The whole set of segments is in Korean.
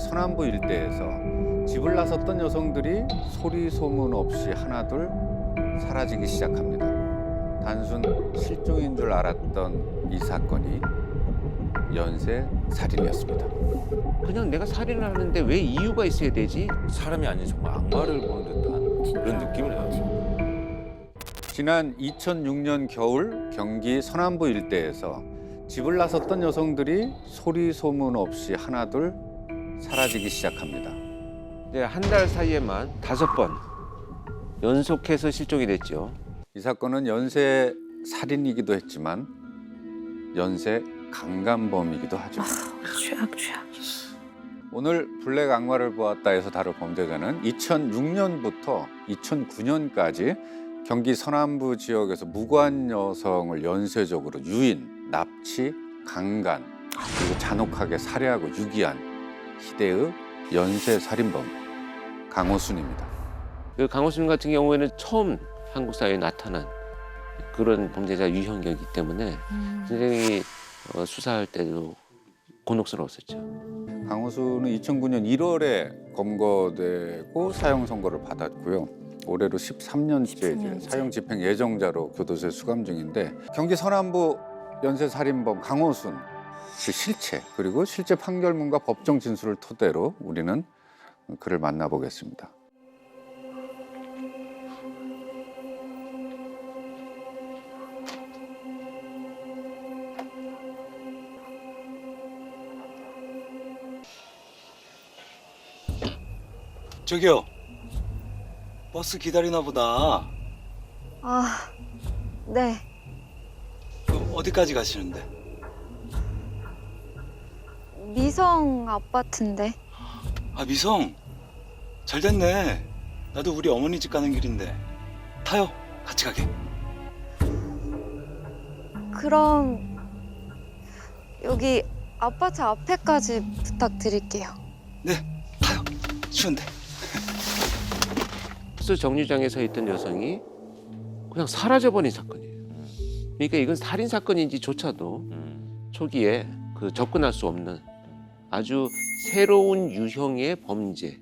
서남부 일대에서 집을 나섰던 여성들이 소리 소문 없이 하나둘 사라지기 시작합니다. 단순 실종인 줄 알았던 이 사건이 연쇄 살인이었습니다. 그냥 내가 살인을 하는데 왜 이유가 있어야 되지? 사람이 아닌 정말 악마를 보는 듯한 그런 느낌을 받았어요. 지난 2006년 겨울 경기 서남부 일대에서 집을 나섰던 여성들이 소리 소문 없이 하나둘 사라지기 시작합니다. 이제 한 달 사이에만 5번 연속해서 실종이 됐죠. 이 사건은 연쇄 살인이기도 했지만 연쇄 강간범이기도 하죠. 최악. 오늘 블랙 악마를 보았다에서 다룰 범죄자는 2006년부터 2009년까지 경기 서남부 지역에서 무고한 여성을 연쇄적으로 유인, 납치, 강간, 그리고 잔혹하게 살해하고 유기한 희대의 연쇄 살인범 강호순입니다. 그 강호순 같은 경우에는 처음 한국 사회에 나타난 그런 범죄자 유형이기 때문에 굉장히 수사할 때도 곤혹스러웠었죠. 강호순은 2009년 1월에 검거되고 사형 선고를 받았고요. 올해로 13년째 이제 사형 집행 예정자로 교도소에 수감 중인데 경기 서남부 연쇄 살인범 강호순 그 실체 그리고 실제 판결문과 법정 진술을 토대로 우리는 그를 만나보겠습니다. 저기요. 버스 기다리나 보다. 아, 네. 그럼 어디까지 가시는데? 미성 아파트인데. 아, 미성. 잘 됐네. 나도 우리 어머니 집 가는 길인데. 타요. 같이 가게. 그럼 여기 아파트 앞에까지 부탁드릴게요. 네, 타요. 추운데. 버스 정류장에 서 있던 여성이 그냥 사라져버린 사건이에요. 그러니까 이건 살인 사건인지조차도 초기에 그 접근할 수 없는 아주 새로운 유형의 범죄.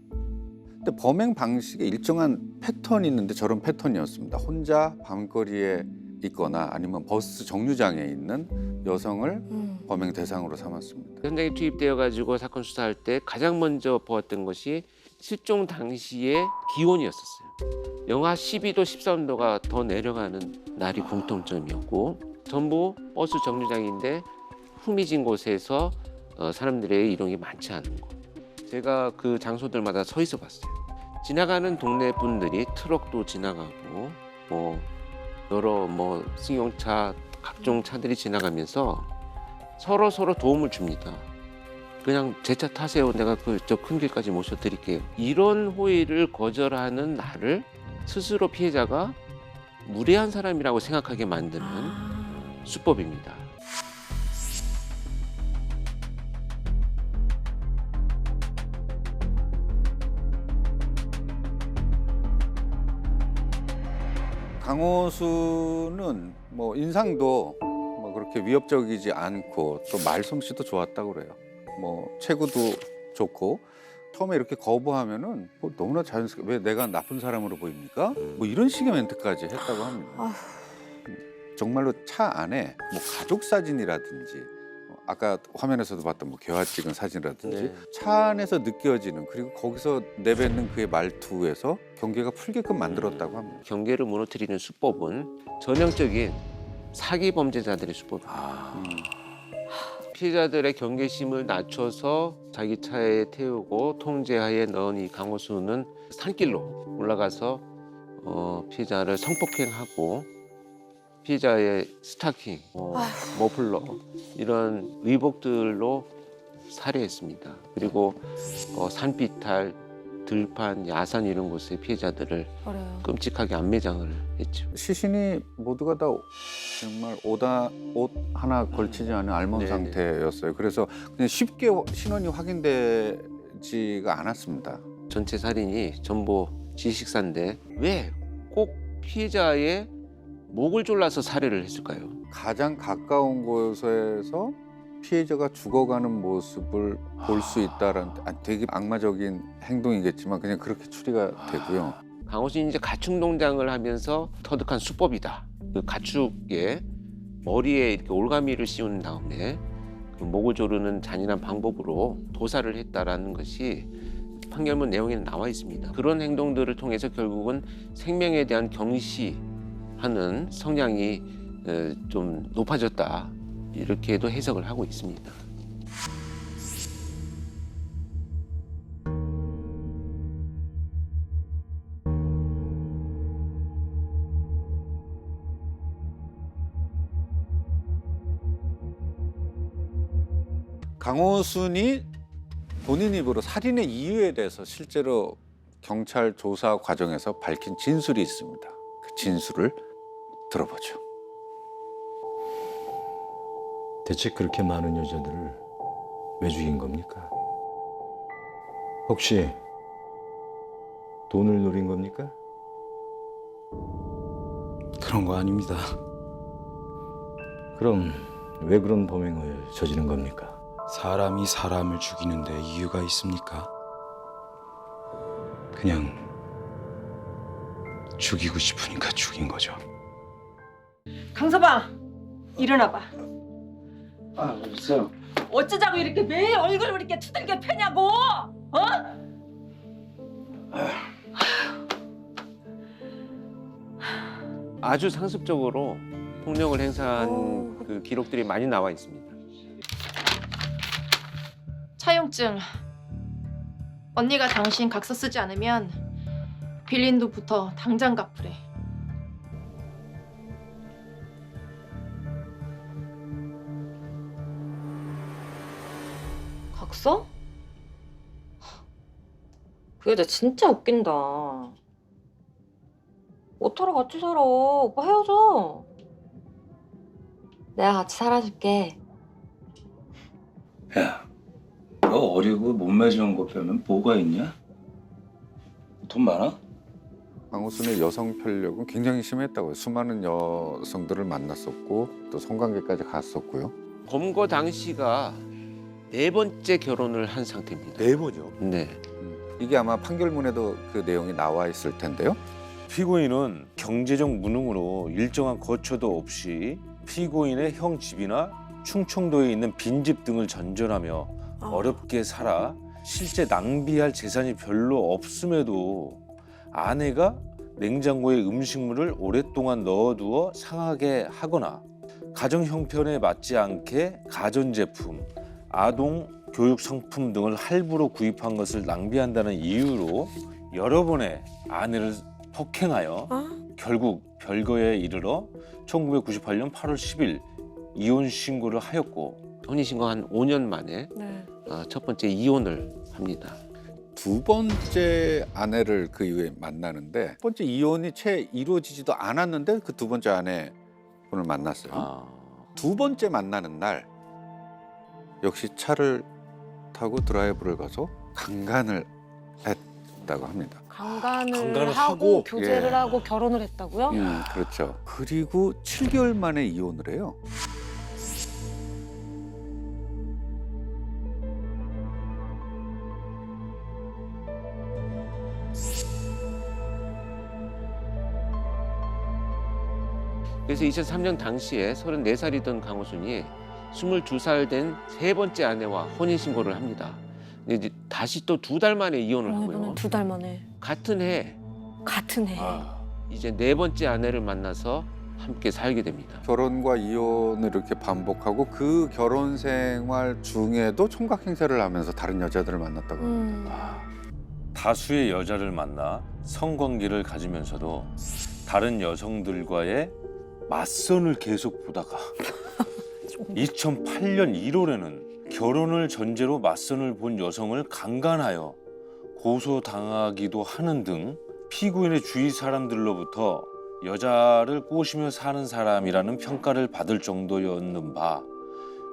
근데 범행 방식에 일정한 패턴이 있는데 저런 패턴이었습니다. 혼자 밤거리에 있거나 아니면 버스 정류장에 있는 여성을 범행 대상으로 삼았습니다. 현장에 투입되어 가지고 사건 수사할 때 가장 먼저 보았던 것이 실종 당시의 기온이었었어요. 영하 12도, 13도가 더 내려가는 날이 공통점이었고 전부 버스 정류장인데 후미진 곳에서 사람들의 이동이 많지 않은 곳. 제가 그 장소들마다 서 있어 봤어요. 지나가는 동네 분들이 트럭도 지나가고 여러 승용차 각종 차들이 지나가면서 서로 도움을 줍니다. 그냥 제 차 타세요. 내가 저 큰 길까지 모셔드릴게요. 이런 호의를 거절하는 나를 스스로 피해자가 무례한 사람이라고 생각하게 만드는 수법입니다. 강호순은 인상도 그렇게 위협적이지 않고 또 말솜씨도 좋았다고 그래요. 체구도 좋고 처음에 이렇게 거부하면은 너무나 자연스럽게 왜 내가 나쁜 사람으로 보입니까? 이런 식의 멘트까지 했다고 합니다. 정말로 차 안에 가족 사진이라든지 아까 화면에서도 봤던 개화 찍은 사진이라든지 네. 차 안에서 느껴지는 그리고 거기서 내뱉는 그의 말투에서 경계가 풀게끔 만들었다고 합니다. 경계를 무너뜨리는 수법은 전형적인 사기 범죄자들의 수법입니다. 피해자들의 경계심을 낮춰서 자기 차에 태우고 통제하에 넣은 이 강호순은 산길로 올라가서 피해자를 성폭행하고 피해자의 스타킹, 머플러 이런 의복들로 살해했습니다. 그리고 산비탈, 들판, 야산 이런 곳에 피해자들을 끔찍하게 안매장을 했죠. 시신이 모두가 다 정말 옷 하나 걸치지 않은 알몸 네네. 상태였어요. 그래서 그냥 쉽게 신원이 확인되지가 않았습니다. 전체 살인이 전부 지식사인데 왜 꼭 피해자의 목을 졸라서 살해를 했을까요? 가장 가까운 곳에서 피해자가 죽어가는 모습을 볼 수 있다라는 되게 악마적인 행동이겠지만 그냥 그렇게 추리가 되고요. 강호순이 이제 가축 농장을 하면서 터득한 수법이다. 그 가축의 머리에 이렇게 올가미를 씌운 다음에 그 목을 조르는 잔인한 방법으로 도살을 했다라는 것이 판결문 내용에는 나와 있습니다. 그런 행동들을 통해서 결국은 생명에 대한 경시하는 성향이 좀 높아졌다. 이렇게도 해석을 하고 있습니다. 강호순이 본인 입으로 살인의 이유에 대해서 실제로 경찰 조사 과정에서 밝힌 진술이 있습니다. 그 진술을 들어보죠. 대체 그렇게 많은 여자들을 왜 죽인 겁니까? 혹시 돈을 노린 겁니까? 그런 거 아닙니다. 그럼 왜 그런 범행을 저지른 겁니까? 사람이 사람을 죽이는데 이유가 있습니까? 그냥 죽이고 싶으니까 죽인 거죠. 강서방, 일어나봐. 없어요. 어쩌자고 이렇게 매일 얼굴을 이렇게 두들겨 패냐고? 어? 아주 상습적으로 폭력을 행사한 그 기록들이 많이 나와 있습니다. 차용증. 언니가 당신 각서 쓰지 않으면 빌린 돈부터 당장 갚으래. 각서? 그 여자 진짜 웃긴다. 어떡하러 같이 살아? 오빠 헤어져. 내가 같이 살아줄게. 야, 너 어리고 몸매 좋은 거 빼면 뭐가 있냐? 돈 많아? 강호순의 여성 편력은 굉장히 심했다고요. 수많은 여성들을 만났었고 또 성관계까지 갔었고요. 검거 당시가 4번째 결혼을 한 상태입니다. 4번이요? 네. 이게 아마 판결문에도 그 내용이 나와 있을 텐데요. 피고인은 경제적 무능으로 일정한 거처도 없이 피고인의 형 집이나 충청도에 있는 빈집 등을 전전하며 어렵게 살아 실제 낭비할 재산이 별로 없음에도 아내가 냉장고에 음식물을 오랫동안 넣어두어 상하게 하거나 가정 형편에 맞지 않게 가전제품, 아동 교육 상품 등을 할부로 구입한 것을 낭비한다는 이유로 여러 번의 아내를 폭행하여 결국 별거에 이르러 1998년 8월 10일 이혼 신고를 하였고 혼인신고한 5년 만에 첫 번째 이혼을 합니다. 두 번째 아내를 그 이후에 만나는데 첫 번째 이혼이 채 이루어지지도 않았는데 그 두 번째 아내분을 만났어요. 두 번째 만나는 날 역시 차를 타고 드라이브를 가서 강간을 했다고 합니다. 강간을 하고? 하고 교제를 예. 하고 결혼을 했다고요? 그렇죠. 그리고 7개월 만에 이혼을 해요. 그래서 2003년 당시에 34살이던 강호순이 22살 된 세 번째 아내와 혼인신고를 합니다. 근데 이제 다시 또 2달 만에 이혼을 하고요. 이번엔 2달 만에 같은 해 같은 해. 이제 4번째 아내를 만나서 함께 살게 됩니다. 결혼과 이혼을 이렇게 반복하고 그 결혼 생활 중에도 총각 행세를 하면서 다른 여자들을 만났다고 합니다. 다수의 여자를 만나 성관계를 가지면서도 다른 여성들과의 맞선을 계속 보다가 2008년 1월에는 결혼을 전제로 맞선을 본 여성을 강간하여 고소당하기도 하는 등 피고인의 주위 사람들로부터 여자를 꼬시며 사는 사람이라는 평가를 받을 정도였는 바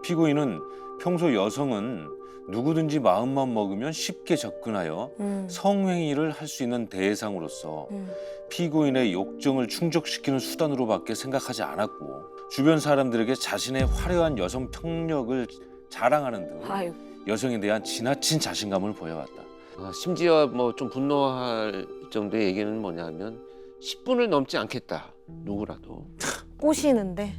피고인은 평소 여성은 누구든지 마음만 먹으면 쉽게 접근하여 성행위를 할 수 있는 대상으로서 피고인의 욕정을 충족시키는 수단으로밖에 생각하지 않았고 주변 사람들에게 자신의 화려한 여성 폭력을 자랑하는 등 아유. 여성에 대한 지나친 자신감을 보여왔다. 심지어 뭐 좀 분노할 정도의 얘기는 뭐냐면 10분을 넘지 않겠다. 누구라도. 꼬시는데,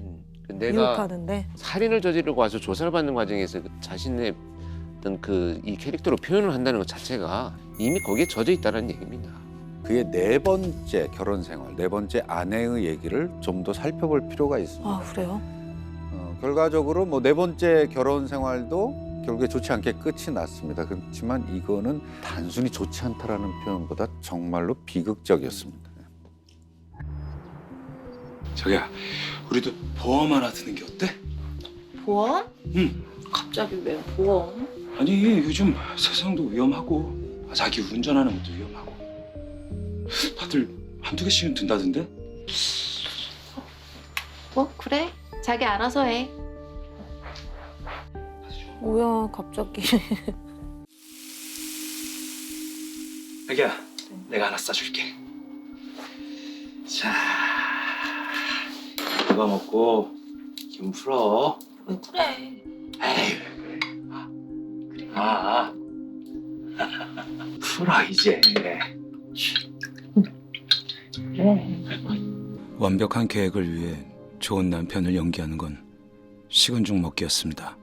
내가 유혹하는데. 살인을 저지르고 와서 조사를 받는 과정에서 그 자신의 어떤 그 이 캐릭터로 표현을 한다는 것 자체가 이미 거기에 젖어 있다는 얘기입니다. 그의 네 번째 결혼 생활, 네 번째 아내의 얘기를 좀 더 살펴볼 필요가 있습니다. 아, 그래요? 결과적으로 뭐 네 번째 결혼 생활도 결국에 좋지 않게 끝이 났습니다. 그렇지만 이거는 단순히 좋지 않다라는 표현보다 정말로 비극적이었습니다. 자기야, 우리도 보험 하나 드는 게 어때? 보험? 응. 갑자기 왜 보험? 아니 요즘 세상도 위험하고 자기 운전하는 것도 위험하고 다들 한두 개씩은 든다던데? 뭐 그래. 자기 알아서 해. 뭐야, 갑자기. 자기야, 내가 하나 싸줄게. 자, 이거 먹고 기분 풀어. 왜 그래? 에이, 풀어 이제. 완벽한 계획을 위해 좋은 남편을 연기하는 건 식은 죽 먹기였습니다.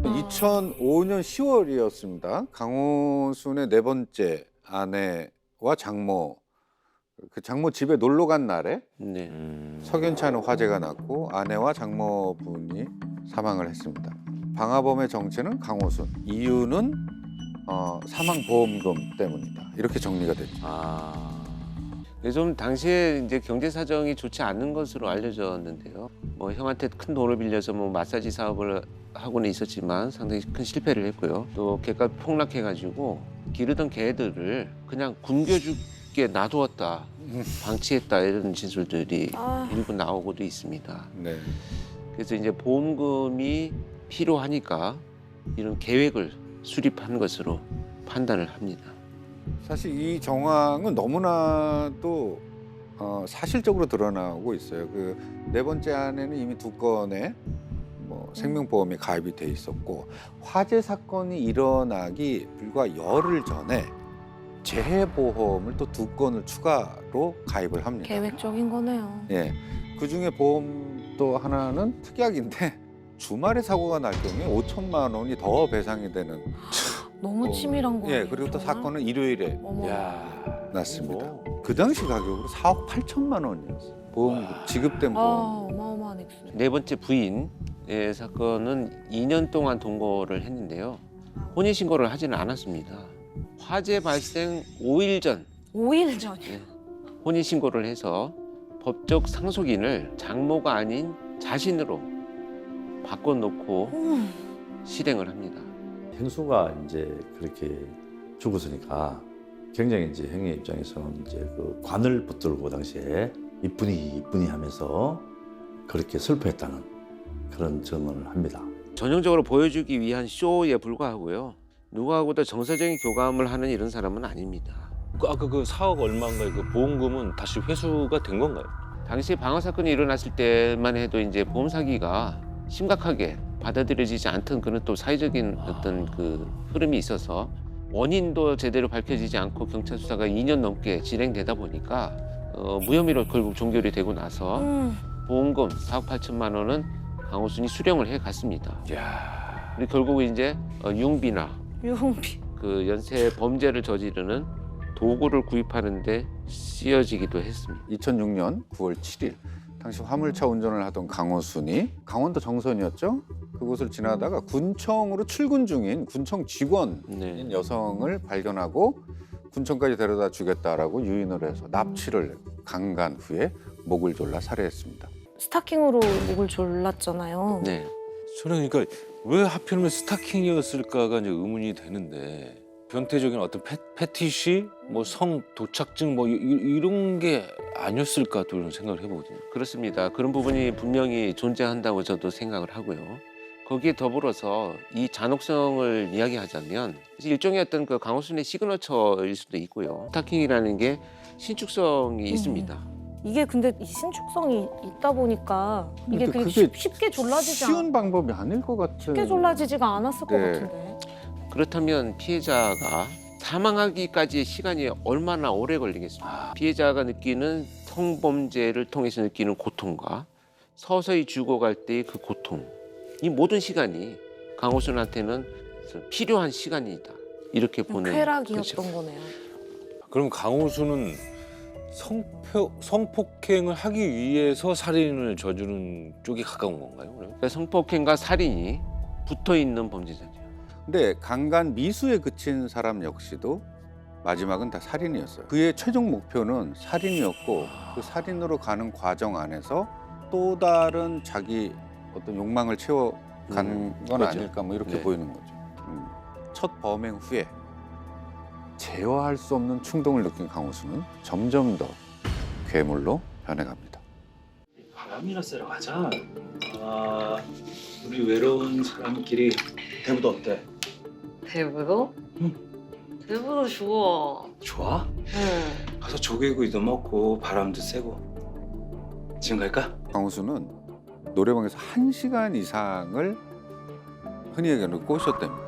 음. 2005년 10월이었습니다. 강호순의 네 번째 아내와 장모, 그 장모 집에 놀러 간 날에 네. 석연치 않은 화재가 났고 아내와 장모분이 사망을 했습니다. 방화범의 정체는 강호순, 이유는 사망보험금 때문이다. 이렇게 정리가 됐죠. 좀 당시에 이제 경제 사정이 좋지 않은 것으로 알려졌는데요. 뭐 형한테 큰 돈을 빌려서 뭐 마사지 사업을 하고는 있었지만 상당히 큰 실패를 했고요. 또 개가 폭락해가지고 기르던 개들을 그냥 굶겨 죽게 놔두었다, 방치했다 이런 진술들이 일부 나오고도 있습니다. 네. 그래서 이제 보험금이 필요하니까 이런 계획을 수립한 것으로 판단을 합니다. 사실 이 정황은 너무나도 사실적으로 드러나고 있어요. 그 네 번째 아내는 이미 두 건의 생명보험이 가입이 돼 있었고 화재 사건이 일어나기 불과 열흘 전에 재해보험을 또 두 건을 추가로 가입을 합니다. 계획적인 거네요. 예, 그 중에 보험도 하나는 특약인데 주말에 사고가 날 경우에 5천만 원이 더 배상이 되는. 너무 치밀한 거예요. 예, 그리고 또 정말? 사건은 일요일에 어머. 났습니다. 그 당시 가격으로 4억 8천만 원이었어요. 보험 지급된 보험. 어마어마한 액수. 네 번째 부인의 사건은 2년 동안 동거를 했는데요. 혼인신고를 하지는 않았습니다. 화재 발생 5일 전 5일 전이요? 혼인신고를 해서 법적 상속인을 장모가 아닌 자신으로 바꿔놓고 실행을 합니다. 행수가 이제 그렇게 죽었으니까 굉장히 이제 행위 입장에서는 이제 그 관을 붙들고 당시에 이쁜이 하면서 그렇게 슬퍼했다는 그런 증언을 합니다. 전형적으로 보여주기 위한 쇼에 불과하고요. 누구하고도 정서적인 교감을 하는 이런 사람은 아닙니다. 아까 그 4억 얼마인가의 그 보험금은 다시 회수가 된 건가요? 당시 방화 사건이 일어났을 때만 해도 이제 보험 사기가 심각하게 받아들여지지 않던 그런 또 사회적인 어떤 그 흐름이 있어서 원인도 제대로 밝혀지지 않고 경찰 수사가 2년 넘게 진행되다 보니까 무혐의로 결국 종결이 되고 나서 보험금 4억 8천만 원은 강호순이 수령을 해 갔습니다. 그리고 결국 이제 융비나 그 연쇄 범죄를 저지르는 도구를 구입하는데 쓰여지기도 했습니다. 2006년 9월 7일 당시 화물차 운전을 하던 강호순이 강원도 정선이었죠. 그곳을 지나다가 군청으로 출근 중인 군청 직원인 여성을 발견하고 군청까지 데려다 주겠다라고 유인을 해서 납치를 강간 후에 목을 졸라 살해했습니다. 스타킹으로 목을 졸랐잖아요. 네. 저는 그러니까 왜 하필이면 스타킹이었을까가 이제 의문이 되는데 변태적인 어떤 패티시, 뭐 성 도착증 뭐 이런 게 아니었을까 또 이런 생각을 해보거든요. 그렇습니다. 그런 부분이 분명히 존재한다고 저도 생각을 하고요. 거기에 더불어서 이 잔혹성을 이야기하자면 일종의 어떤 그 강호순의 시그너처일 수도 있고요. 스타킹이라는 게 신축성이 있습니다. 이게 근데 이 신축성이 있다 보니까 이게 근데 그게 그게 쉽게 졸라지지 쉬운 방법이 아닐 것 같은. 쉽게 졸라지지가 않았을 것 네. 같은데. 그렇다면 피해자가 사망하기까지의 시간이 얼마나 오래 걸리겠습니까? 피해자가 느끼는 성범죄를 통해서 느끼는 고통과 서서히 죽어갈 때의 그 고통, 이 모든 시간이 강호순한테는 필요한 시간이다. 이렇게 보는 쾌락이었던 거죠. 거네요. 그럼 강호수는 성폭행을 하기 위해서 살인을 저지른 쪽이 가까운 건가요? 그러면? 그러니까 성폭행과 살인이 붙어 있는 범죄자죠. 근데 강간 미수에 그친 사람 역시도 마지막은 다 살인이었어요. 그의 최종 목표는 살인이었고 그 살인으로 가는 과정 안에서 또 다른 자기 어떤 욕망을 채워간 건 그렇죠. 아닐까 뭐 이렇게 네. 보이는 거죠. 첫 범행 후에 제어할 수 없는 충동을 느낀 강호수는 점점 더 괴물로 변해갑니다. 바람이나 쐬러 가자. 아, 우리 외로운 사람끼리 대부도 어때? 대부도? 응. 대부도 좋아. 좋아? 응. 가서 조개구이도 먹고 바람도 쐬고. 지금 갈까? 강호수는 노래방에서 1시간 이상을 흔히 얘기하는 꼬셨답니다.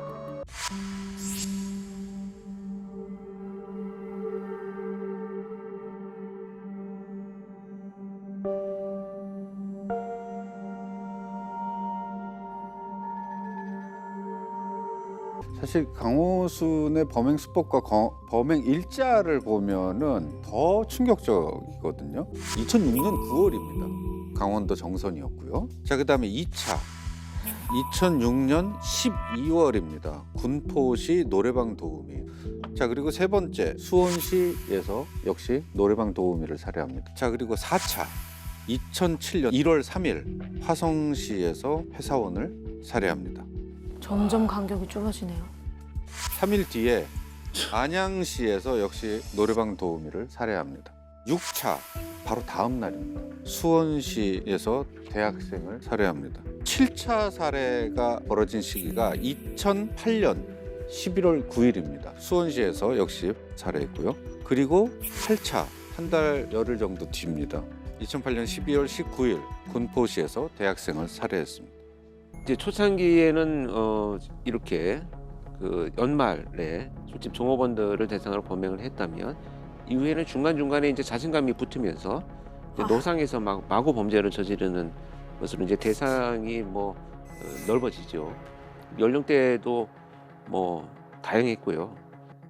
사실 강호순의 범행 수법과 범행 일자를 보면은 더 충격적이거든요. 2006년 9월입니다. 강원도 정선이었고요. 자, 그다음에 2차 2006년 12월입니다. 군포시 노래방 도우미. 자, 그리고 세 번째 수원시에서 역시 노래방 도우미를 살해합니다. 자, 그리고 4차 2007년 1월 3일 화성시에서 회사원을 살해합니다. 점점 간격이 좁아지네요. 3일 뒤에 안양시에서 역시 노래방 도우미를 살해합니다. 6차 바로 다음 날입니다. 수원시에서 대학생을 살해합니다. 7차 살해가 벌어진 시기가 2008년 11월 9일입니다. 수원시에서 역시 살해했고요. 그리고 8차 한 달 열흘 정도 뒤입니다. 2008년 12월 19일 군포시에서 대학생을 살해했습니다. 이제 초창기에는 이렇게 그 연말에 술집 종업원들을 대상으로 범행을 했다면 이후에는 중간중간에 이제 자신감이 붙으면서 이제 노상에서 막 마구 범죄를 저지르는 것으로 이제 대상이 넓어지죠. 연령대도 다양했고요.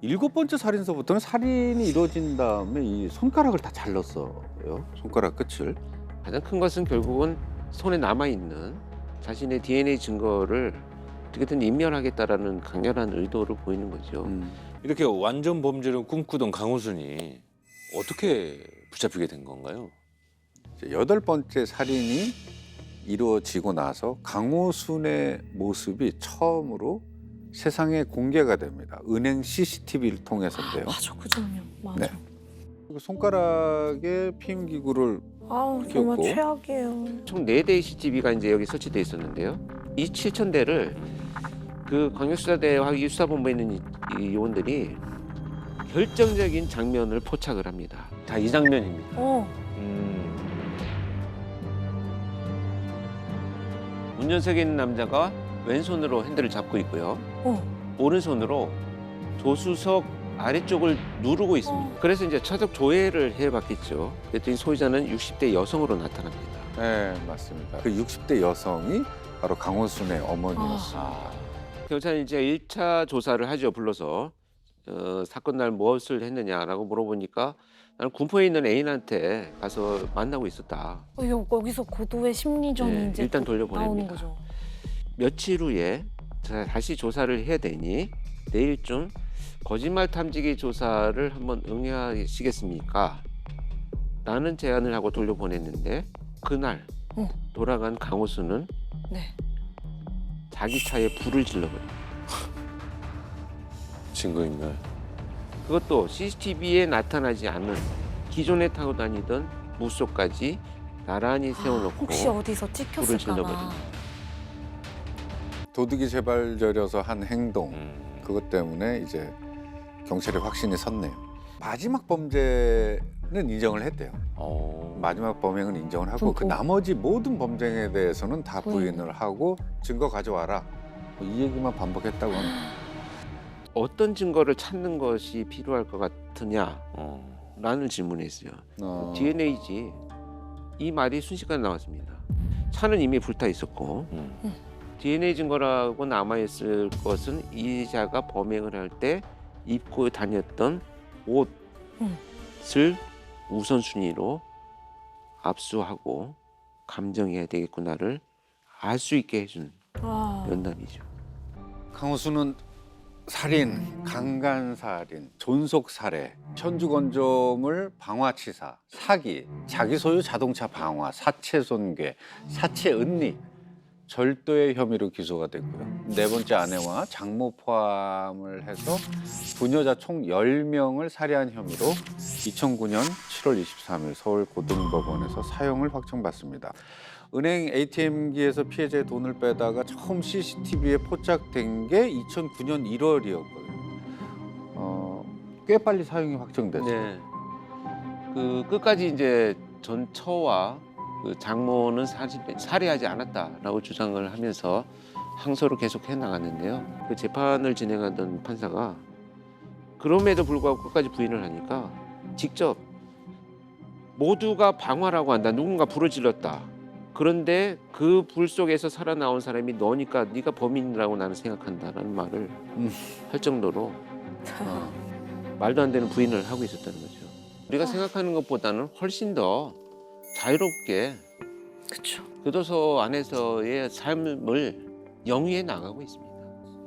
7번째 살인서부터는 살인이 이루어진 다음에 이 손가락을 다 잘랐어요. 손가락 끝을. 가장 큰 것은 결국은 손에 남아있는 자신의 DNA 증거를 어떻게든 인멸하겠다라는 강렬한 의도를 보이는 거죠. 이렇게 완전 범죄를 꿈꾸던 강호순이 어떻게 붙잡히게 된 건가요? 8번째 살인이 이루어지고 나서 강호순의 모습이 처음으로 세상에 공개가 됩니다. 은행 CCTV를 통해서인데요. 맞아, 그 장면. 맞아. 네. 손가락에 피임기구를 아우, 정말 끼웠고. 최악이에요. 총 4대의 CCTV가 이제 여기 설치돼 있었는데요. 이 7,000대를 그 광역수사대와 수사본부에 있는 이 요원들이 결정적인 장면을 포착을 합니다. 자, 이 장면입니다. 운전석에 있는 남자가 왼손으로 핸들을 잡고 있고요. 오른손으로 조수석 아래쪽을 누르고 있습니다. 그래서 이제 차적 조회를 해봤겠죠. 그랬더니 소유자는 60대 여성으로 나타납니다. 네, 맞습니다. 그 60대 여성이 바로 강호순의 어머니였습니다. 경찰이 이제 1차 조사를 하죠. 불러서 사건 날 무엇을 했느냐라고 물어보니까 나는 군포에 있는 애인한테 가서 만나고 있었다. 여기서 고도의 심리전이 네, 이제 일단 또 돌려보냅니다. 나오는 거죠. 며칠 후에 다시 조사를 해야 되니 내일쯤 거짓말 탐지기 조사를 한번 응하시겠습니까? 라는 제안을 하고 돌려보냈는데 그날 돌아간 강호수는 네. 자기 차에 불을 질러버립니다. 증거인멸. 그것도 CCTV에 나타나지 않은 기존에 타고 다니던 무소까지 나란히 세워놓고 혹시 어디서 불을 찍혔을까나. 질러버립니다. 도둑이 재발절여서 한 행동 그것 때문에 이제 경찰의 확신이 섰네요. 마지막 범죄는 인정을 했대요. 마지막 범행은 인정을 하고 그 나머지 모든 범죄에 대해서는 다 부인을 하고 증거 가져와라. 이 얘기만 반복했다고 합니다. 어떤 증거를 찾는 것이 필요할 것 같으냐? 라는 질문을 했어요. DNA지. 이 말이 순식간에 나왔습니다. 차는 이미 불타 있었고 DNA 증거라고 남아있을 것은 이자가 범행을 할 때 입고 다녔던 옷을 우선순위로 압수하고 감정해야 되겠구나를 알 수 있게 해준 면담이죠. 강호수는 살인, 강간살인, 존속살해, 천주건조물 방화치사, 사기, 자기 소유 자동차 방화, 사체 손괴, 사체 은닉, 절도의 혐의로 기소가 됐고요. 네 번째 아내와 장모 포함을 해서 부녀자 총 10명을 살해한 혐의로 2009년 7월 23일 서울고등법원에서 사형을 확정받습니다. 은행 ATM기에서 피해자의 돈을 빼다가 처음 CCTV에 포착된 게 2009년 1월이었거든요. 꽤 빨리 사형이 확정됐어요. 네. 그 끝까지 이제 전처와 그 장모는 살해하지 않았다라고 주장을 하면서 항소를 계속 해 나갔는데요. 그 재판을 진행하던 판사가 그럼에도 불구하고 끝까지 부인을 하니까 직접 모두가 방화라고 한다. 누군가 불을 질렀다. 그런데 그 불 속에서 살아나온 사람이 너니까 네가 범인이라고 나는 생각한다라는 말을 할 정도로 말도 안 되는 부인을 하고 있었다는 거죠. 우리가 생각하는 것보다는 훨씬 더 자유롭게 그렇죠. 교도소 안에서의 삶을 영위해 나가고 있습니다.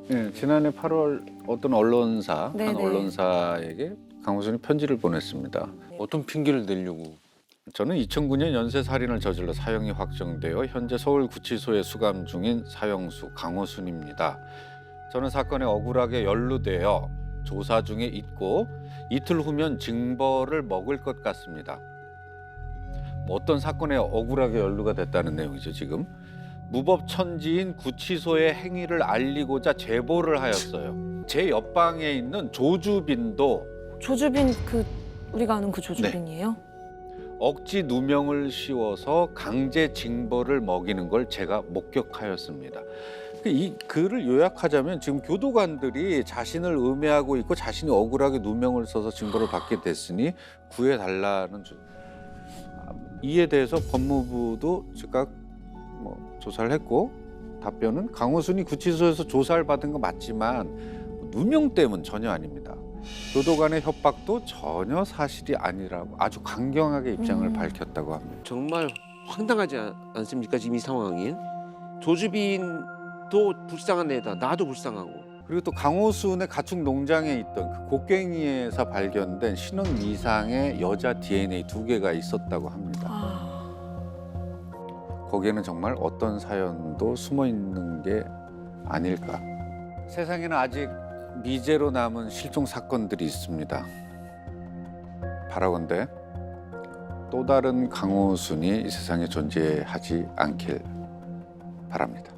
네, 지난해 8월 어떤 언론사, 네네. 한 언론사에게 강호순이 편지를 보냈습니다. 어떤 핑계를 대려고? 저는 2009년 연쇄살인을 저질러 사형이 확정되어 현재 서울구치소에 수감 중인 사형수 강호순입니다. 저는 사건에 억울하게 연루되어 조사 중에 있고 이틀 후면 징벌을 먹을 것 같습니다. 어떤 사건에 억울하게 연루가 됐다는 내용이죠, 지금. 무법천지인 구치소의 행위를 알리고자 제보를 하였어요. 제 옆방에 있는 조주빈도 조주빈 그 우리가 아는 그 조주빈이에요? 억지 누명을 씌워서 강제 징벌을 먹이는 걸 제가 목격하였습니다. 이 글을 요약하자면 지금 교도관들이 자신을 음해하고 있고 자신이 억울하게 누명을 써서 징벌을 받게 됐으니 구해달라는 이에 대해서 법무부도 즉각 조사를 했고 답변은 강호순이 구치소에서 조사를 받은 거 맞지만 누명 때문은 전혀 아닙니다. 교도관의 협박도 전혀 사실이 아니라고 아주 강경하게 입장을 밝혔다고 합니다. 정말 황당하지 않습니까? 지금 이 상황인 조주빈도 불쌍한 애다. 나도 불쌍하고. 그리고 또 강호순의 가축 농장에 있던 그 곡괭이에서 발견된 신원 이상의 여자 DNA 2개가 있었다고 합니다. 거기에는 정말 어떤 사연도 숨어 있는 게 아닐까. 세상에는 아직 미제로 남은 실종 사건들이 있습니다. 바라건대 또 다른 강호순이 이 세상에 존재하지 않길 바랍니다.